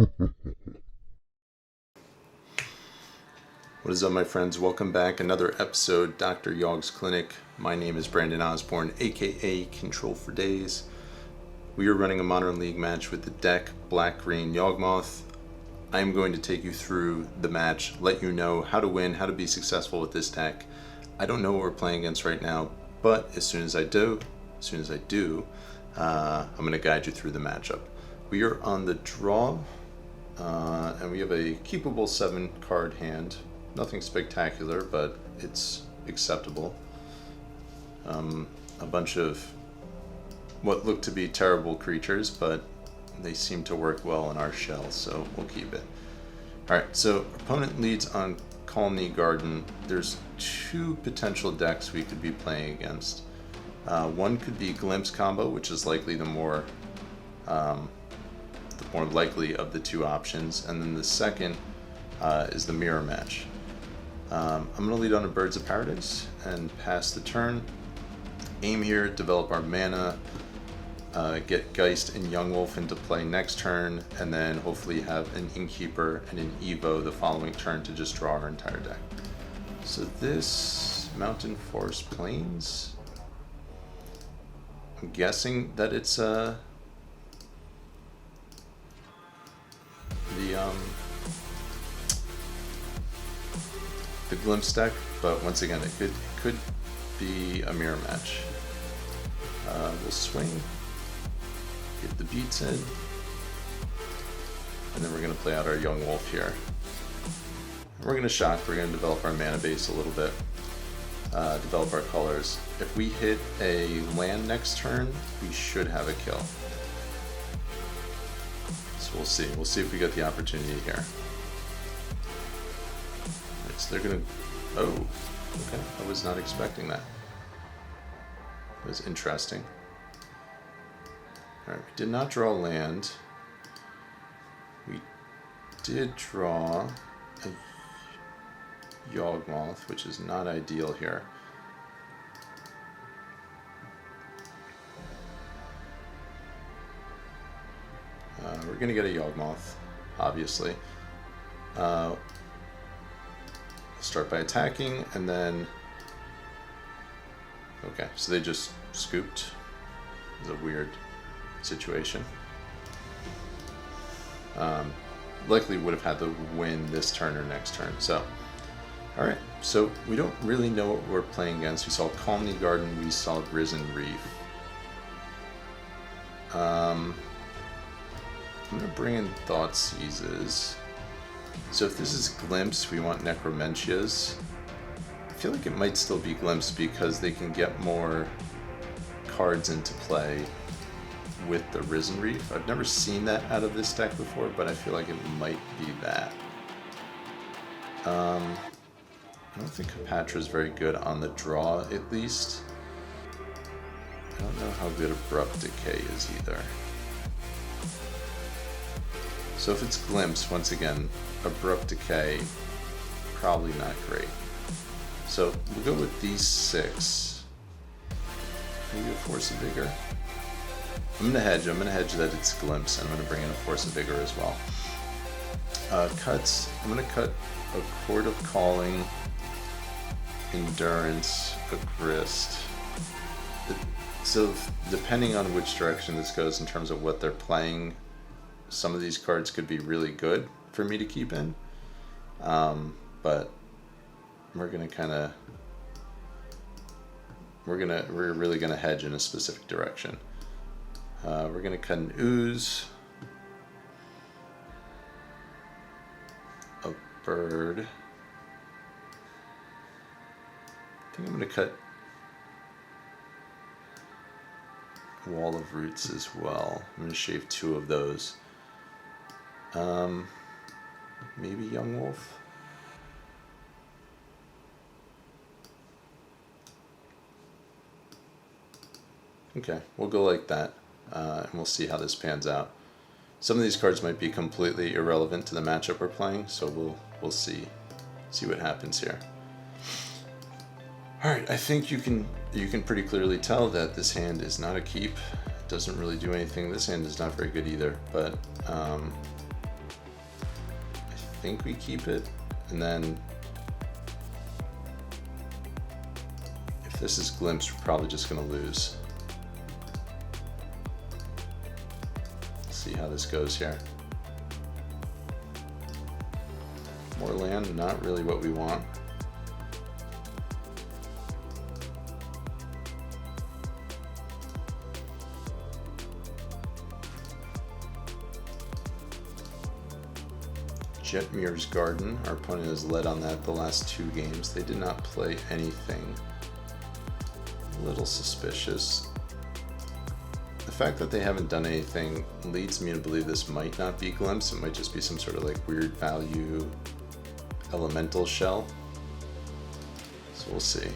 What is up, my friends? Welcome back. Another episode, Dr. Yawg's Clinic. My name is Brandon Osborne, aka Control4Daze. We are running a Modern League match with the deck Black-Green Yawgmoth. I am going to take you through the match, let you know how to win, how to be successful with this deck. I don't know what we're playing against right now, but as soon as I do, I'm going to guide you through the matchup. We are on the draw, and we have a keepable 7-card hand. Nothing spectacular, but it's acceptable. A bunch of what look to be terrible creatures, but they seem to work well in our shell, so we'll keep it. Alright, so opponent leads on Colony Garden. There's 2 potential decks we could be playing against. One could be Glimpse combo, which is likely the more likely of the 2 options, and then the second is the mirror match. I'm going to lead on a Birds of Paradise and pass the turn. Aim here, develop our mana, get Geist and Yawgmoth into play next turn, and then hopefully have an Innkeeper and an Evo the following turn to just draw our entire deck. So this Mountain Forest Plains, I'm guessing that it's the Glimpse deck, but once again, it could be a mirror match. We'll swing, get the beats in, and then we're going to play out our Yawgmoth here. And we're going to shock, we're going to develop our mana base a little bit, develop our colors. If we hit a land next turn, we should have a kill. So we'll see if we get the opportunity here. So they're gonna, oh, okay, I was not expecting that. It was interesting. Alright, we did not draw land. We did draw a Yawgmoth, which is not ideal here. We're gonna get a Yawgmoth, obviously. Start by attacking, and then okay, so they just scooped. It's a weird situation. Likely would have had to win this turn or next turn. So alright, so we don't really know what we're playing against. We saw Colony Garden, we saw Risen Reef. I'm gonna bring in Thoughtseizes. So if this is Glimpse, we want Necromentias. I feel like it might still be Glimpse because they can get more cards into play with the Risen Reef. I've never seen that out of this deck before, but I feel like it might be that. I don't think Patron is very good on the draw, at least. I don't know how good Abrupt Decay is either. So if it's Glimpse, once again, Abrupt Decay, probably not great. So we'll go with these 6. Maybe a Force of Vigor. I'm gonna hedge that it's Glimpse, and I'm gonna bring in a Force of Vigor as well. Cuts, I'm gonna cut a Chord of Calling, Endurance, a Grist. So depending on which direction this goes in terms of what they're playing, some of these cards could be really good for me to keep in, but we're really gonna hedge in a specific direction. We're gonna cut an Ooze, a Bird. I think I'm gonna cut Wall of Roots as well. I'm gonna shave 2 of those. Maybe Yawgmoth. Okay, we'll go like that, and we'll see how this pans out. Some of these cards might be completely irrelevant to the matchup we're playing, so we'll see what happens here. All right, I think you can pretty clearly tell that this hand is not a keep. It doesn't really do anything. This hand is not very good either, but think we keep it, and then if this is glimpse, we're probably just gonna lose. Let's see how this goes here. More land, not really what we want. Jetmir's Garden, our opponent has led on that the last 2 games. They did not play anything. A little suspicious. The fact that they haven't done anything leads me to believe this might not be Glimpse. It might just be some sort of like weird value elemental shell. So we'll see.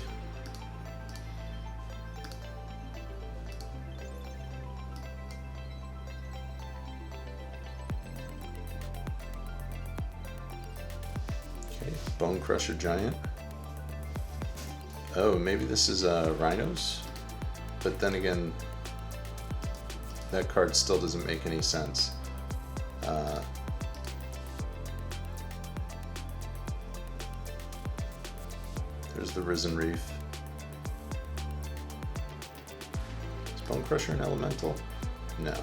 Bone Crusher Giant. Oh, maybe this is Rhinos? But then again, that card still doesn't make any sense. There's the Risen Reef. Is Bone Crusher an elemental? No.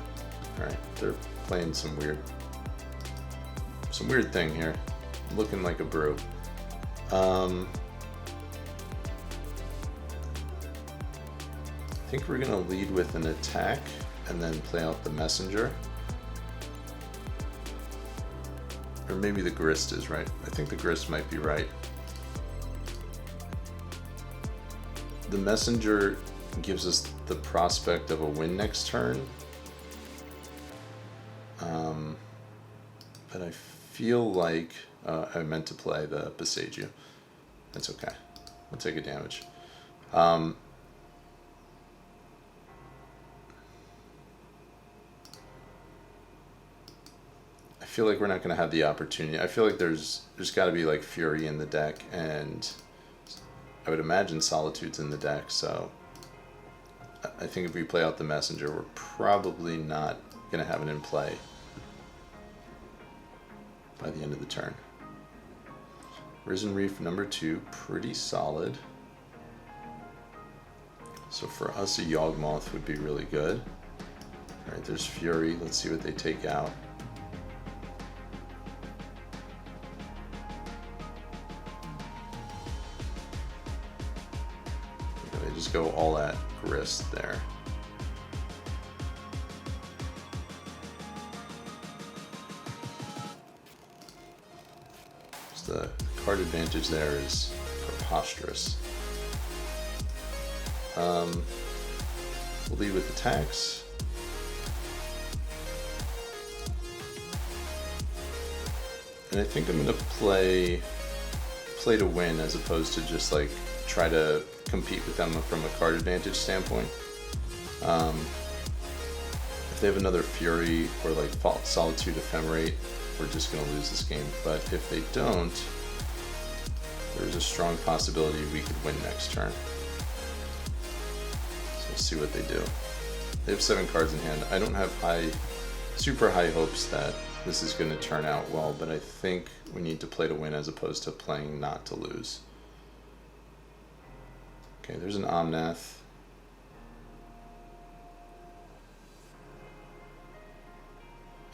Alright, they're playing some weird thing here. Looking like a brew. I think we're gonna lead with an attack and then play out the messenger. Or maybe the grist is right. I think the grist might be right. The messenger gives us the prospect of a win next turn. But I feel like I meant to play the Besage You. That's okay. We'll take a damage. I feel like we're not going to have the opportunity. I feel like there's got to be like Fury in the deck, and I would imagine Solitude's in the deck. So I think if we play out the Messenger, we're probably not going to have it in play by the end of the turn. Risen Reef number 2, pretty solid. So for us, a Yawgmoth would be really good. All right, there's Fury. Let's see what they take out. They just go all at grist there. The card advantage there is preposterous. We'll lead with attacks. And I think I'm going to play to win as opposed to just like try to compete with them from a card advantage standpoint. If they have another Fury or like Solitude Ephemerate, we're just going to lose this game. But if they don't, there's a strong possibility we could win next turn. So we'll see what they do. They have 7 cards in hand. I don't have super high hopes that this is going to turn out well, but I think we need to play to win as opposed to playing not to lose. Okay, there's an Omnath.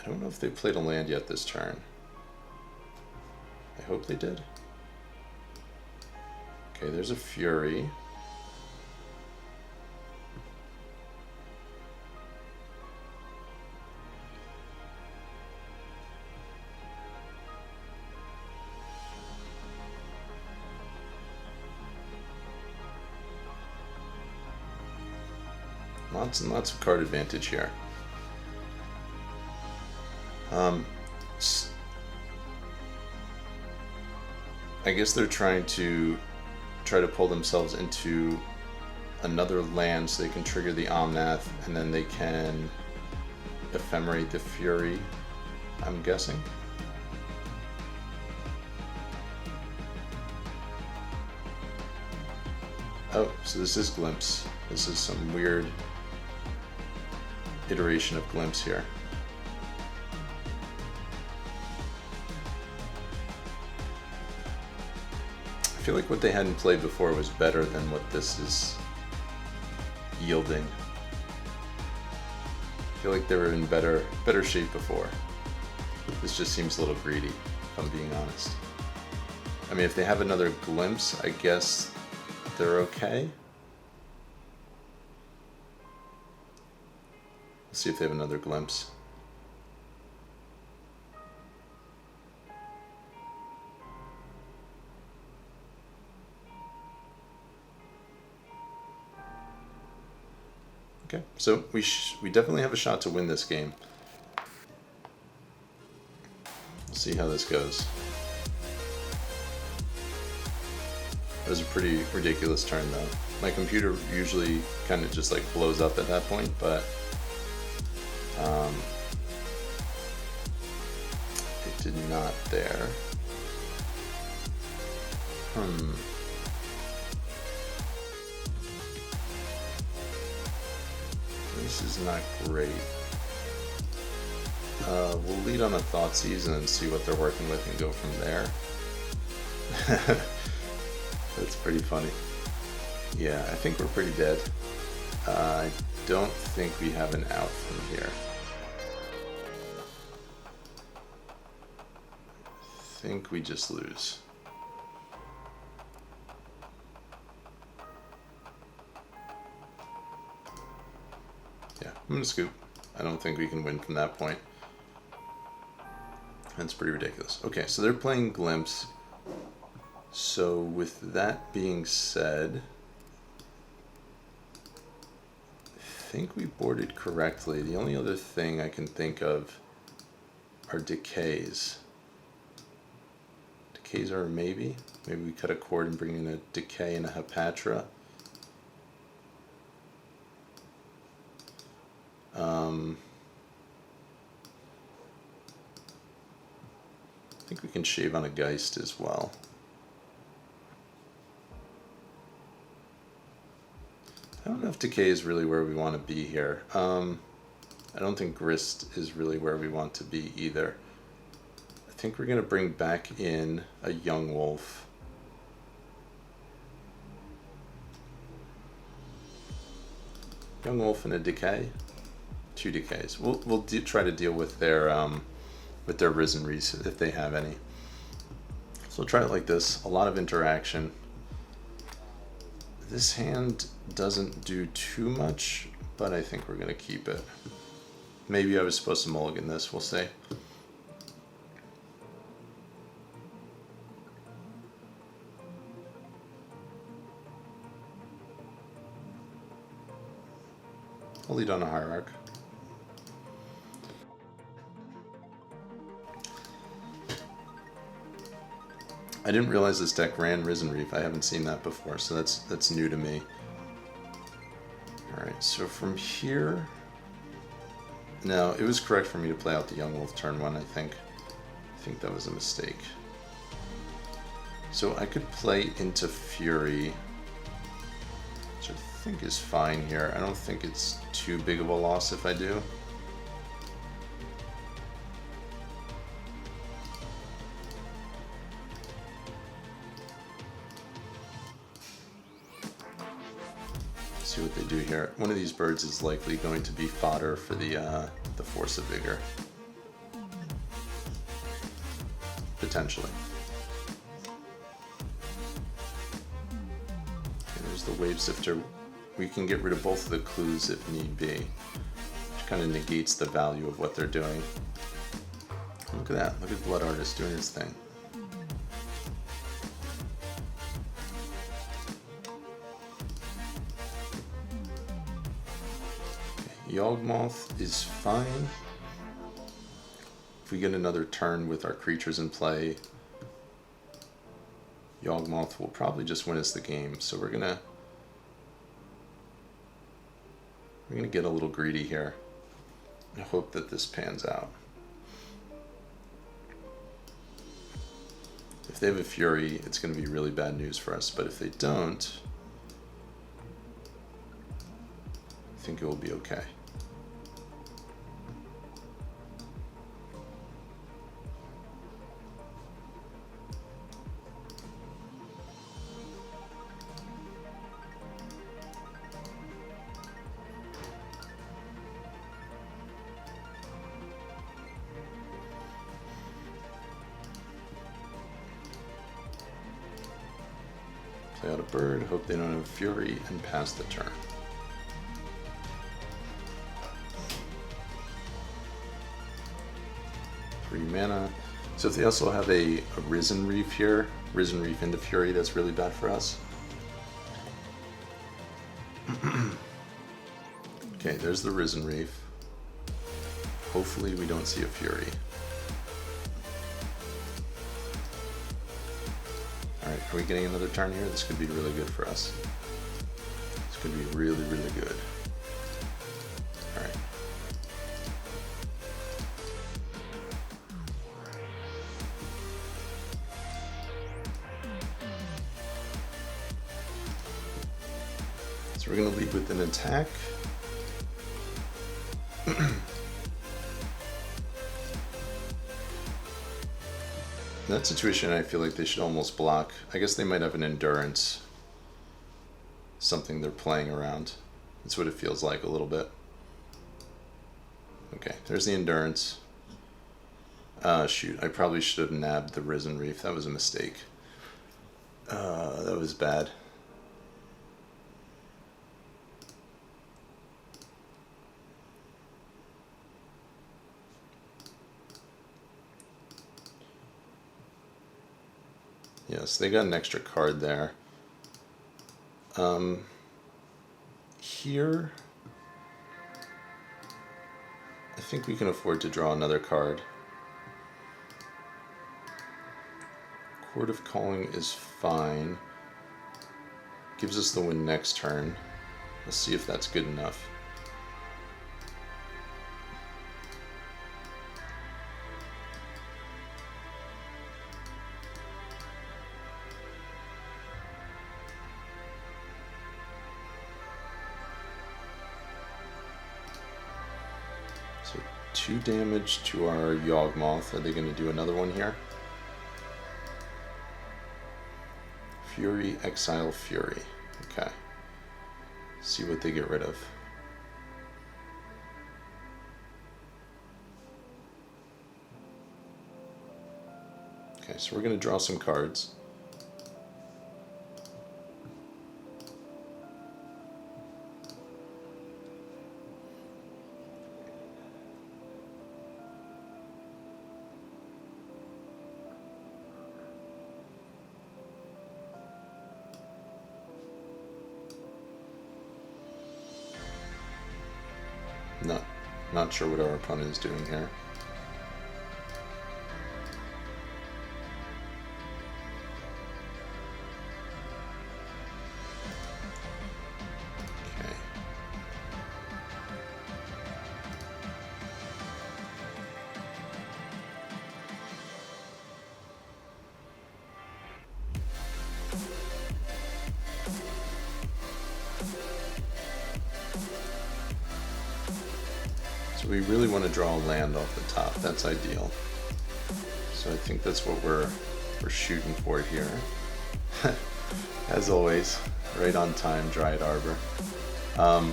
I don't know if they played a land yet this turn. I hope they did. Okay, there's a Fury. Lots and lots of card advantage here. I guess they're trying to pull themselves into another land so they can trigger the Omnath, and then they can ephemerate the Fury, I'm guessing. Oh, so this is Glimpse. This is some weird iteration of Glimpse here. I feel like what they hadn't played before was better than what this is yielding. I feel like they were in better shape before. This just seems a little greedy, if I'm being honest. I mean, if they have another glimpse, I guess they're okay. Let's see if they have another glimpse. Okay, so we definitely have a shot to win this game. We'll see how this goes. That was a pretty ridiculous turn though. My computer usually kind of just like blows up at that point, but it did not there. This is not great. We'll lead on a Thoughtseize and see what they're working with and go from there. That's pretty funny. Yeah, I think we're pretty dead. I don't think we have an out from here. I think we just lose. Yeah, I'm gonna scoop. I don't think we can win from that point. That's pretty ridiculous. Okay, so they're playing Glimpse. So with that being said, I think we boarded correctly. The only other thing I can think of are decays. Decays are a maybe. Maybe we cut a cord and bring in a decay and a Hepatra. I think we can shave on a Geist as well. I don't know if decay is really where we want to be here. I don't think grist is really where we want to be either. I think we're going to bring back in a Yawgmoth. Yawgmoth and a decay. 2 decays. We'll try to deal with their Risen Reese if they have any. So we'll try it like this. A lot of interaction. This hand doesn't do too much, but I think we're going to keep it. Maybe I was supposed to mulligan this, we'll see. I'll lead on a Hierarch. I didn't realize this deck ran Risen Reef. I haven't seen that before, so that's new to me. Alright, so from here... No, it was correct for me to play out the Yawgmoth turn 1, I think. I think that was a mistake. So I could play into Fury, which I think is fine here. I don't think it's too big of a loss if I do. See what they do here. One of these birds is likely going to be fodder for the Force of Vigor. Potentially. Okay, there's the Wave Sifter. We can get rid of both of the clues if need be, which kind of negates the value of what they're doing. Look at that. Look at Blood Artist doing his thing. Yawgmoth is fine. If we get another turn with our creatures in play, Yawgmoth will probably just win us the game. So we're gonna get a little greedy here. I hope that this pans out. If they have a Fury, it's going to be really bad news for us. But if they don't, I think it will be okay. Play out a bird, hope they don't have Fury, and pass the turn. Three mana. So if they also have a Risen Reef here, Risen Reef into Fury, that's really bad for us. Okay, there's the Risen Reef. Hopefully we don't see a Fury. Alright, are we getting another turn here? This could be really good for us. This could be really, really good. Alright. So we're going to lead with an attack. In that situation, I feel like they should almost block. I guess they might have an endurance. Something they're playing around. That's what it feels like a little bit. Okay, there's the endurance. Shoot, I probably should have nabbed the Risen Reef. That was a mistake. That was bad. Yes, they got an extra card there. Here, I think we can afford to draw another card. Chord of Calling is fine. Gives us the win next turn. Let's see if that's good enough. So 2 damage to our Yawgmoth. Are they going to do another one here? Fury, exile Fury. Okay. See what they get rid of. Okay, so we're going to draw some cards. Not sure what our opponent is doing here. Okay. So we really want to draw a land off the top. That's ideal. So I think that's what we're shooting for here. As always, right on time, Dryad Arbor. I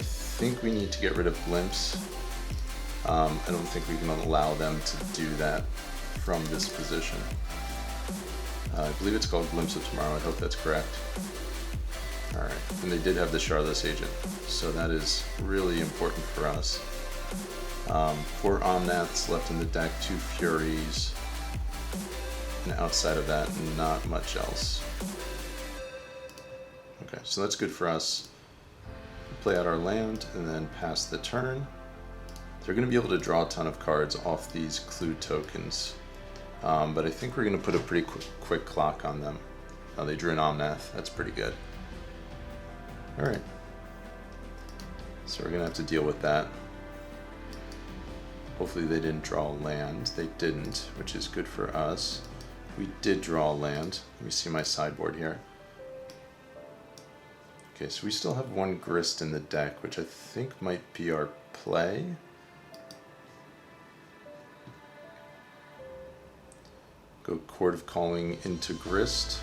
think we need to get rid of Glimpse. I don't think we can allow them to do that from this position. I believe it's called Glimpse of Tomorrow. I hope that's correct. Alright, and they did have the Shardless Agent, so that is really important for us. 4 Omnaths left in the deck, 2 Furies, and outside of that, not much else. Okay, so that's good for us. Play out our land, and then pass the turn. They're going to be able to draw a ton of cards off these clue tokens, but I think we're going to put a pretty quick clock on them. They drew an Omnath, that's pretty good. Alright, so we're going to have to deal with that. Hopefully they didn't draw land. They didn't, which is good for us. We did draw land. Let me see my sideboard here. Okay, so we still have 1 Grist in the deck, which I think might be our play. Go Chord of Calling into Grist.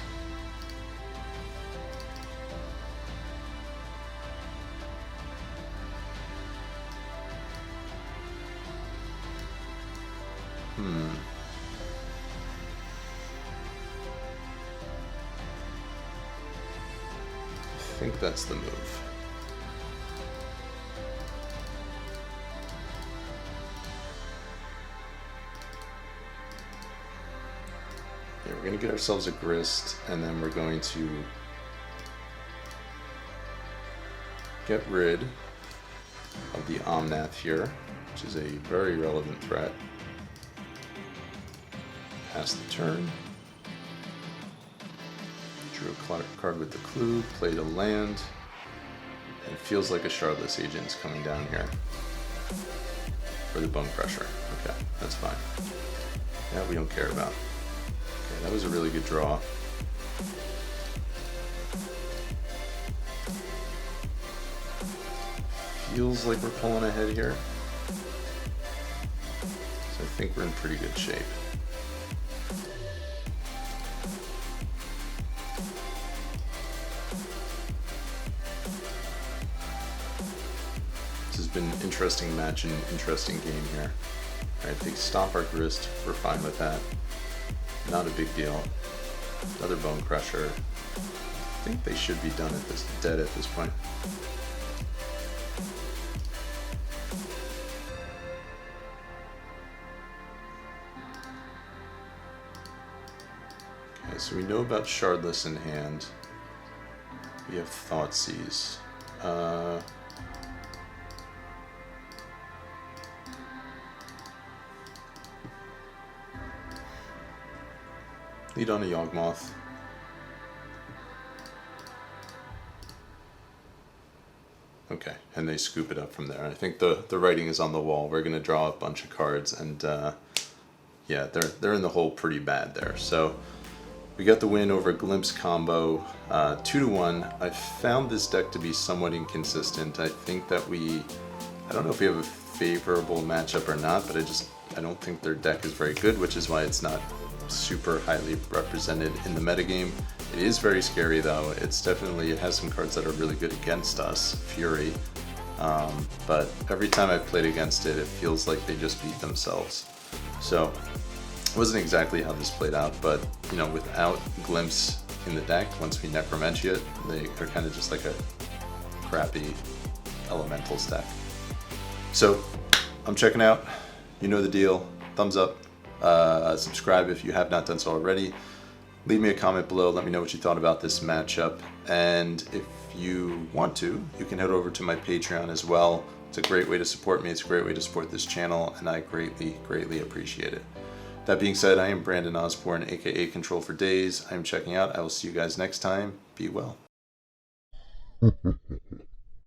think that's the move. Yeah, we're going to get ourselves a grist, and then we're going to get rid of the Yawgmoth here, which is a very relevant threat. Pass the turn. Drew a card with the clue, played a land, and it feels like a Shardless agent is coming down here for the Bone Crusher. Okay, that's fine. That we don't care about. Okay, that was a really good draw. Feels like we're pulling ahead here. So I think we're in pretty good shape. This has been an interesting match and an interesting game here. Alright, they stop our grist, we're fine with that. Not a big deal. Another Bone Crusher. I think they should be dead at this point. Okay, so we know about Shardless in hand. We have Thoughtseize. Lead on a Yawgmoth. Okay, and they scoop it up from there. I think the writing is on the wall. We're gonna draw a bunch of cards, and yeah, they're in the hole pretty bad there. So we got the win over Glimpse combo, 2-1. I found this deck to be somewhat inconsistent. I think that I don't know if we have a favorable matchup or not, but I don't think their deck is very good, which is why it's not super highly represented in the metagame. It is very scary though. It has some cards that are really good against us, Fury, but every time I've played against it, it feels like they just beat themselves. So it wasn't exactly how this played out, but you know, without Glimpse in the deck, once we Necromantia it, they're kind of just like a crappy Elementals deck. So I'm checking out. You know the deal. Thumbs up. Subscribe if you have not done so already. Leave me a comment below, let me know what you thought about this matchup, and if you want to, you can head over to my Patreon as well. It's a great way to support me, it's a great way to support this channel, and I greatly appreciate it. That being said, I am Brandon Osborne, aka Control4Daze. I'm checking out. I will see you guys next time. Be well.